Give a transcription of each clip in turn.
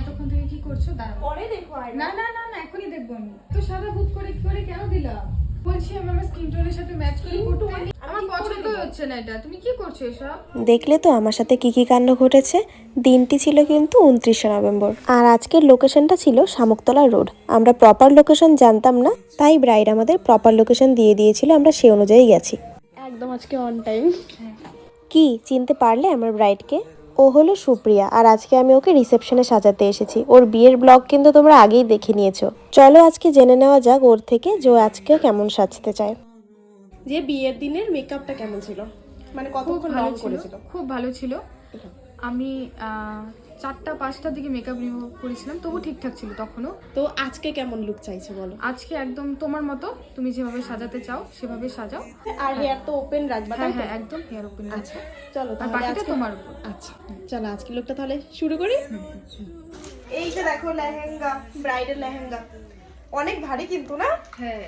এতক্ষণ থেকে কি করছো? দাঁড়াও, পরে দেখো। না না না না, এখনই দেখবো আমি। তো সাদা ভূত করে কি করে কেন দিলা? বলছি আমি আমার স্কিন টোনের সাথে ম্যাচ করে করতে, আমার পছন্দ হচ্ছে না এটা। তুমি কি করছো এসব? দেখলে তো আমার সাথে কি কি কাণ্ড ঘটেছে। দিনটি ছিল কিন্তু 29শে নভেম্বর, আর আজকের লোকেশনটা ছিল শামুকতলা রোড। আমরা প্রপার লোকেশন জানতাম না, তাই ব্রাইড আমাদের প্রপার লোকেশন দিয়ে দিয়েছিল, আমরা সে অনুযায়ী গেছি। একদম আজকে অন টাইম। কি চিনতে পারলে আমার ব্রাইডকে? ও হলো সুপ্রিয়া, আর আজকে আমি ওকে রিসেপশনে সাজাতে এসেছি। ওর বিয়ের ব্লগ কিন্তু তোমরা আগেই দেখে নিয়েছো। চলো আজকে জেনে নেওয়া যাক ওর থেকে যে ও আজকে কেমন সাজতে চায়। যে বিয়ের দিনের মেকআপটা কেমন ছিল, মানে কতক্ষণ লং করেছিল? খুব ভালো ছিল। আমি 4টা-5টার দিকে মেকআপ রিমুভ করেছিলাম, তবু ঠিকঠাক ছিল তখনও। তো আজকে কেমন লুক চাইছো বলো? আজকে একদম তোমার মতো, তুমি যেভাবে সাজাতে চাও সেভাবে সাজাও। আর হেয়ার তো ওপেন রাখবা, তাই তো? হ্যাঁ একদম হেয়ার ওপেন। আচ্ছা চলো আর তাহলে বাকিটা আজকে তোমার উপর। আচ্ছা চলো আজকে লুকটা তাহলে শুরু করি। এইটা দেখো লেহেঙ্গা, ব্রাইডাল লেহেঙ্গা অনেক ভারী কিন্তু না? হ্যাঁ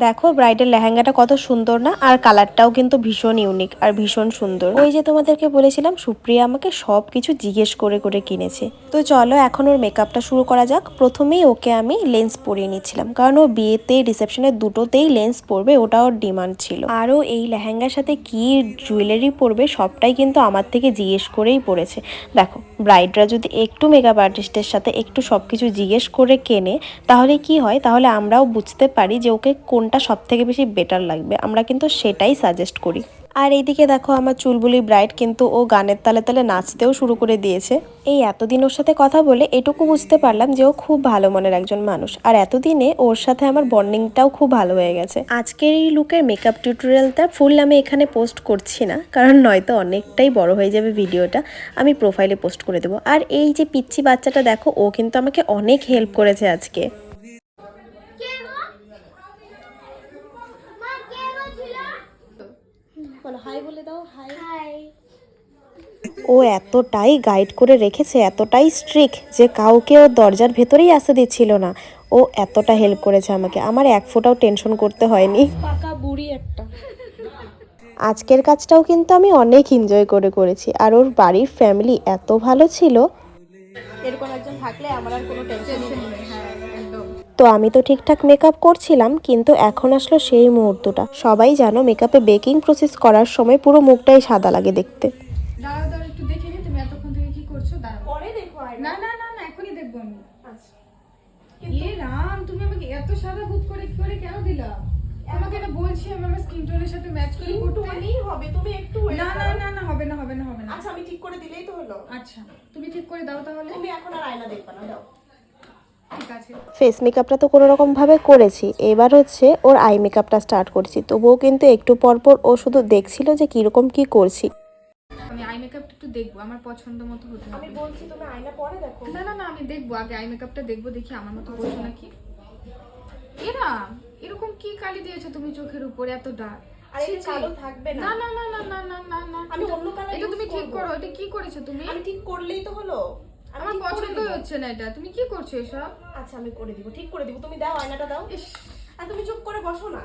দেখো ব্রাইডের লেহেঙ্গাটা কত সুন্দর না, আর কালারটাও কিন্তু ভীষণ ইউনিক আর ভীষণ সুন্দর। ওই যে তোমাদেরকে বলেছিলাম সুপ্রিয়া আমাকে সব কিছু জিজ্ঞেস করে করে কিনেছে। তো চলো এখন ওর মেকআপটা শুরু করা যাক। প্রথমেই ওকে আমি লেন্স পরিয়ে নিচ্ছিলাম, কারণ ও বিয়েতে রিসেপশনের দুটোতেই লেন্স পরবে, ওটা ওর ডিমান্ড ছিল। আরও এই লেহেঙ্গার সাথে কি জুয়েলারি পরবে সবটাই কিন্তু আমার থেকে জিজ্ঞেস করেই পরেছে। দেখো ব্রাইডরা যদি একটু মেকআপ আর্টিস্টের সাথে একটু সব কিছু জিজ্ঞেস করে কেনে তাহলে কি হয়, তাহলে আমরাও বুঝতে পারি যে ওকে কোনটা সব থেকে বেশি বেটার লাগবে, আমরা কিন্তু সেটাই সাজেস্ট করি। আর এইদিকে দেখো আমার চুলবুলি ব্রাইড কিন্তু ও গানের তালে তালে নাচতেও শুরু করে দিয়েছে। এই এতদিন ওর সাথে কথা বলে এটুকু বুঝতে পারলাম যে ও খুব ভালো মনের একজন মানুষ, আর এতদিনে ওর সাথে আমার বন্ডিংটাও খুব ভালো হয়ে গেছে। আজকের এই লুকের মেকআপ টিউটোরিয়ালটা ফুল আমি এখানে পোস্ট করছি না, কারণ নয়তো অনেকটাই বড় হয়ে যাবে ভিডিওটা। আমি প্রোফাইলে পোস্ট করে দেবো। আর এই যে পিচ্চি বাচ্চাটা দেখো, ও কিন্তু আমাকে অনেক হেল্প করেছে আজকে। বলো হাই বলে দাও। হাই। ও এতটাই গাইড করে রেখেছে, এতটাই স্ট্রিক্ট যে কাউকে ও দরজার ভেতরেই আসতে দিচ্ছিল না। ও এতটা হেল্প করেছে আমাকে, আমার এক ফোঁটাও টেনশন করতে হয়নি। পাকা বুড়ি একটা। আজকের কাজটাও কিন্তু আমি অনেক এনজয় করে করেছি, আর ওর বাড়ির ফ্যামিলি এত ভালো ছিল। এরকম একজন থাকলে আমার আর কোনো টেনশন নেই। হ্যাঁ একদম। তো আমি তো ঠিকঠাক মেকআপ করছিলাম, কিন্তু এখন আসলো সেই মুহূর্তটা। সবাই জানো মেকআপে বেকিং প্রসেস করার সময় পুরো মুখটাই সাদা লাগে দেখতে। দাঁড়াও দাঁড়াও, একটু দেখে নি তুমি এতক্ষণ থেকে কি করছো। দাঁড়াও, পরে দেখো। না না না না, এখনই দেখবো আমি। আচ্ছা এ রাম, তুমি আমাকে এত সাদা ভূত করে কি করে কেন দিলা? আমাকে না বলছি আমি আমার স্কিন টোনের সাথে ম্যাচ করে করতে। টোনেই হবে, তুমি একটু না না না না, হবে না হবে না হবে না। আচ্ছা আমি ঠিক করে দিলেই তো হলো। আচ্ছা তুমি ঠিক করে দাও তাহলে। তুমি এখন আর আয়না দেখবা না, দাও। ঠিক আছে। ফেস মেকআপটা তো কোনো রকমভাবে করেছি, এবার হচ্ছে ওর আই মেকআপটা স্টার্ট করছি। তবুও কিন্তু একটু পরপর ও শুধু দেখছিল যে কীরকম কি করছি। আমি আই মেকআপটা একটু দেখবো, আমার পছন্দ মতো হতে হবে। আমি বলছি তুমি আয়না পরে দেখো। না না না, আমি দেখবো আগে আই মেকআপটা দেখবো, দেখি আমার মতো করছো নাকি। এরা এরকম কি কালি দিয়েছো তুমি চোখের উপর এতটা? আর এটা কালো থাকবে না। না না না না না না না না, আমি অন্য কালার এটা তুমি ঠিক করো। এটা কি করেছো তুমি? আমি ঠিক করলেই তো হলো। আমার পছন্দ হচ্ছে না এটা। তুমি কি করছো এসব? আচ্ছা আমি করে দিব, ঠিক করে দিব। তুমি দাও আয়নাটা দাও। ইস, আর তুমি চুপ করে বসো না।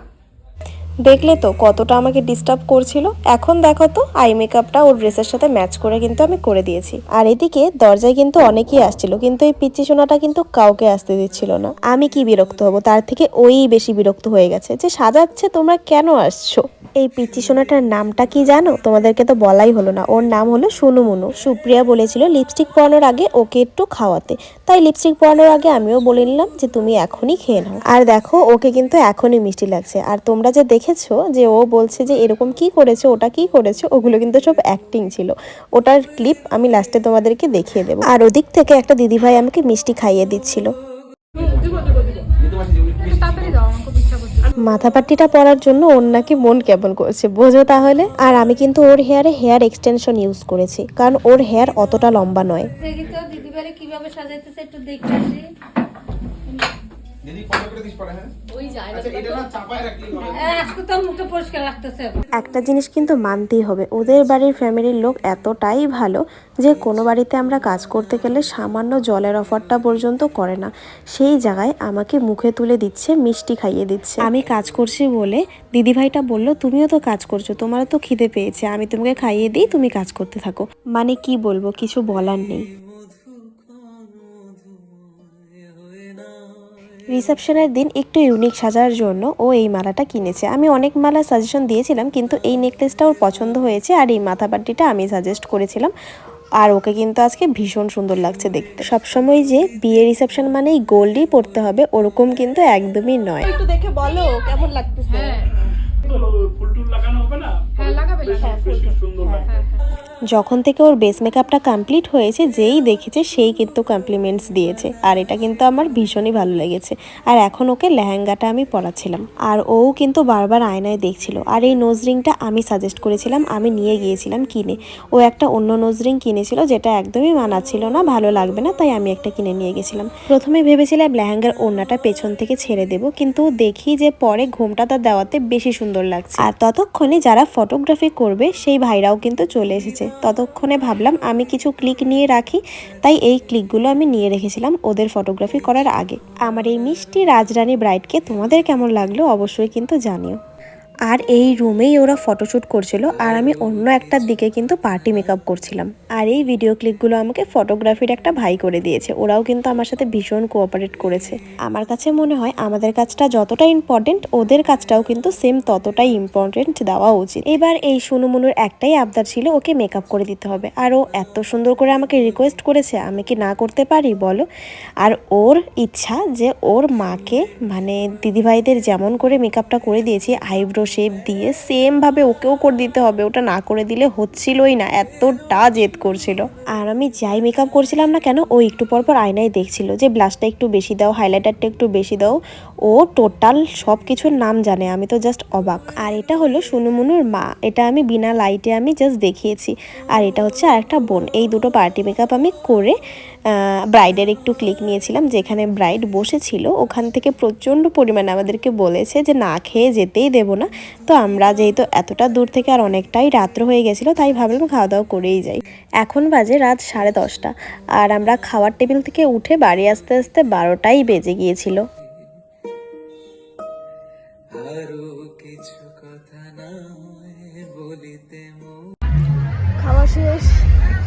দেখলে তো কতটা আমাকে ডিস্টার্ব করছিল। এখন দেখো তো আই মেকআপটা ওর ড্রেসের সাথে ম্যাচ করে কিন্তু আমি করে দিয়েছি। আর এদিকে দরজায় কিন্তু অনেকেই আসছিল, কিন্তু এই পিচ্চি সোনাটা কিন্তু কাউকে আসতে দিচ্ছিল না। আমি কি বিরক্ত হব, তার থেকে ওই বেশি বিরক্ত হয়ে গেছে যে সাজাচ্ছে, তোমরা কেন আসছো। এই পিচ্চি সোনাটার নামটা কি জানো? তোমাদেরকে তো বলাই হলো না। ওর নাম হলো সুনুমুনু। সুপ্রিয়া বলেছিল লিপস্টিক পরানোর আগে ওকে একটু খাওয়াতে, তাই লিপস্টিক পরানোর আগে আমিও বলে নিলাম যে তুমি এখনই খেয়ে নাও। আর দেখো ওকে কিন্তু এখনই মিষ্টি লাগছে। আর তোমরা যে দেখেছো যে ও বলছে যে এরকম কি করেছে ওটা কি করেছে, ওগুলো কিন্তু সব অ্যাক্টিং ছিল। ওটার ক্লিপ আমি লাস্টে তোমাদেরকে দেখিয়ে দেবো। আর ওদিক থেকে একটা দিদিভাই আমাকে মিষ্টি খাইয়ে দিচ্ছিল। তাড়াতাড়ি দাও, আমার খুব ইচ্ছা করছে। মাথাপাট্টিটা পরার জন্য ওর নাকি মন কেমন করছে, বোঝো তাহলে। আর আমি কিন্তু ওর হেয়ার এক্সটেনশন ইউজ করেছি, কারণ ওর হেয়ার অতটা লম্বা নয়। দেখি তো দিদিবারে কিভাবে সাজাইতেছে একটু দেখতে আসি। দিদি ফটো করে দিস পরে। হ্যাঁ ওই যায় না। আচ্ছা এটা না চাপায় রাখলি হবে। আজকে তো মুখটা পরিষ্কার লাগতেছে। একটা জিনিস কিন্তু মানতেই হবে, ওদের বাড়ির ফ্যামিলির লোক এতটাই ভালো যে কোনো বাড়িতে আমরা কাজ করতে গেলে সামান্য জলের অফারটা পর্যন্ত করে না। সেই জায়গায় আমাকে মুখে তুলে দিচ্ছে, মিষ্টি খাইয়ে দিচ্ছে। আমি কাজ করছি বলে দিদিভাইটা বলল তুমিও তো কাজ করছো, তোমারও তো খিদে পেয়েছে, আমি তোমাকে খাইয়ে দিই, তুমি কাজ করতে থাকো। মানে কি বলবো, কিছু বলার নেই। রিসেপশনের দিন একটু ইউনিক সাজার জন্য ও এই মালাটা কিনেছে। আমি অনেক মালা সাজেশন দিয়েছিলাম, কিন্তু এই নেকলেসটা ওর পছন্দ হয়েছে আর এই মাথাবাটিটা আমি সাজেস্ট করেছিলাম। আর ওকে কিন্তু আজকে ভীষণ সুন্দর লাগছে দেখতে। সবসময় যে বিয়ে রিসেপশন মানেই গোল্ডই পরতে হবে ওরকম কিন্তু একদমই নয়। একটু দেখে বলো কেমন লাগতেছে। হ্যাঁ ফুল টুল লাগানো হবে না? হ্যাঁ লাগাবে বেশি সুন্দর লাগবে। যখন থেকে ওর বেস মেকআপটা কমপ্লিট হয়েছে, যেই দেখেছে সেই কিন্তু কমপ্লিমেন্টস দিয়েছে। আর এটা কিন্তু আমার ভীষণই ভালো লেগেছে। আর এখন ওকে লেহেঙ্গাটা আমি পরাচ্ছিলাম, আর ও কিন্তু বারবার আয়নায় দেখছিল। আর এই নোজ রিংটা আমি সাজেস্ট করেছিলাম, আমি নিয়ে গিয়েছিলাম কিনে। ও একটা অন্য নোজ রিং কিনেছিল যেটা একদমই মানাচ্ছিল না, ভালো লাগবে না, তাই আমি একটা কিনে নিয়ে গেছিলাম। প্রথমে ভেবেছিলাম লেহেঙ্গার ওড়নাটা পেছন থেকে ছেড়ে দেবো, কিন্তু দেখি যে পরে ঘোমটাটা দেওয়াতে বেশি সুন্দর লাগছে। আর ততক্ষণে যারা ফটোগ্রাফি করবে সেই ভাইরাও কিন্তু চলে এসেছে। ততক্ষণে ভাবলাম আমি কিছু ক্লিক নিয়ে রাখি, তাই এই ক্লিকগুলো আমি নিয়ে রেখেছিলাম ওদের ফটোগ্রাফি করার আগে। আমার এই মিষ্টি রাজরানী ব্রাইডকে তোমাদের কেমন লাগলো অবশ্যই কিন্তু জানিও। আর এই রুমেই ওরা ফটোশ্যুট করছিল, আর আমি অন্য একটার দিকে কিন্তু পার্টি মেকআপ করছিলাম। আর এই ভিডিও ক্লিপগুলো আমাকে ফটোগ্রাফির একটা ভাই করে দিয়েছে, ওরাও কিন্তু আমার সাথে ভীষণ কোঅপারেট করেছে। আমার কাছে মনে হয় আমাদের কাজটা যতটা ইম্পর্টেন্ট ওদের কাজটাও কিন্তু সেম ততটাই ইম্পর্টেন্ট দেওয়া উচিত। এবার এই সোনুমনুর একটাই আবদার ছিল, ওকে মেকআপ করে দিতে হবে। আর ও এত সুন্দর করে আমাকে রিকোয়েস্ট করেছে, আমি কি না করতে পারি বলো? আর ওর ইচ্ছা যে ওর মাকে মানে দিদিভাইদের যেমন করে মেকআপটা করে দিয়েছি আইব্রো শেপ দিয়ে, সেম ভাবে ওকেও করে দিতে হবে। ওটা না করে দিলে হচ্ছিলই না, এতটা জেদ করছিল। আর আমি যাই মেকআপ করছিলাম না কেন, ও একটু পর পর আয়নায় দেখছিল যে ব্লাশটা একটু বেশি দাও, হাইলাইটারটা একটু বেশি দাও। ও টোটাল সব কিছুর নাম জানে, আমি তো জাস্ট অবাক। আর এটা হলো সোনুমনুর মা, এটা আমি বিনা লাইটে আমি জাস্ট দেখিয়েছি। আর এটা হচ্ছে আরেকটা বোন। এই দুটো পার্টি মেকআপ আমি করে ব্রাইডের একটু ক্লিক নিয়েছিলাম। যেখানে ব্রাইড বসেছিল ওখান থেকে প্রচণ্ড পরিমাণে আমাদেরকে বলেছে যে না খেয়ে যেতেই দেবো না। তো আমরা যেহেতু এতটা দূর থেকে আর অনেকটাই রাত্র হয়ে গেছিলো, তাই ভাবলাম খাওয়া দাওয়া করেই যাই। এখন বাজে রাত 10:30, আর আমরা খাওয়ার টেবিল থেকে উঠে বাড়ি আসতে আসতে 12টাই বেজে গিয়েছিল। খাওয়া শেষ,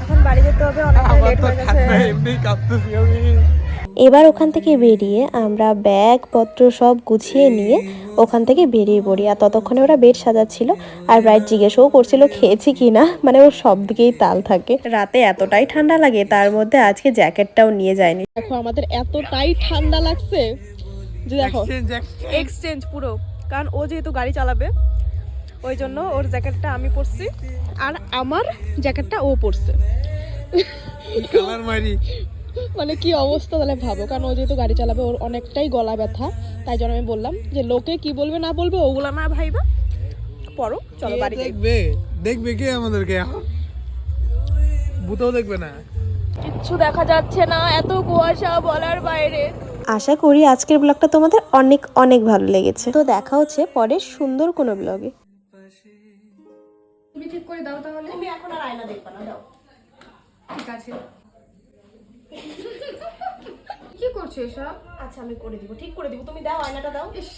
এখন বাড়ি যেতে হবে, অনেকটা লেট হয়ে গেছে। এমনি কাঁদতেছি আমি। এবার ওখান থেকে বেরিয়ে আমরা ব্যাগপত্র সব গুছিয়ে নিয়ে ওখান থেকে বেরিয়ে পড়ি। আর ততক্ষণে ওরা বেড সাজাচ্ছিল, আর ব্রাইড জিজ্ঞেসও করছিল খেয়েছি কিনা, মানে ওর সব দিকেই তাল থাকে। রাতে এতটাই ঠান্ডা লাগে, তার মধ্যে আজকে জ্যাকেটটাও নিয়ে যায়নি। দেখো আমাদের এতটাই ঠান্ডা লাগছে যে দেখো এক্সচেঞ্জ পুরো, কারণ ও যেহেতু গাড়ি চালাবে ওই জন্য ওর জ্যাকেটটা আমি পরছি আর আমার জ্যাকেটটা ও পরছে। কালার মারি। মানে কি অবস্থা তাহলে ভাবো, কারণ ও যেহেতু গাড়ি চালাবে ওর অনেকটাই গলা ব্যথা, তাই জন্য আমি বললাম যে লোকে কি বলবে না বলবে ওগুলা না ভাইবা, পরো চলো বাড়ি যাই। দেখবে কে আমাদেরকে এখন? ভূতও দেখবে না। কিচ্ছু দেখা যাচ্ছে না, এত কুয়াশা বলার বাইরে। আশা করি আজকের ব্লগটা তোমাদের অনেক অনেক ভালো লেগেছে। তো দেখা হচ্ছে পরের সুন্দর কোনো ব্লগে। তুমি ঠিক করে দাও তাহলে। তুমি এখন আর আয়না দেখবা না, দাও। ঠিক আছে। কি করছো এসব? আচ্ছা আমি করে দিব, ঠিক করে দিব, তুমি দাও আয়নাটা দাও। ইস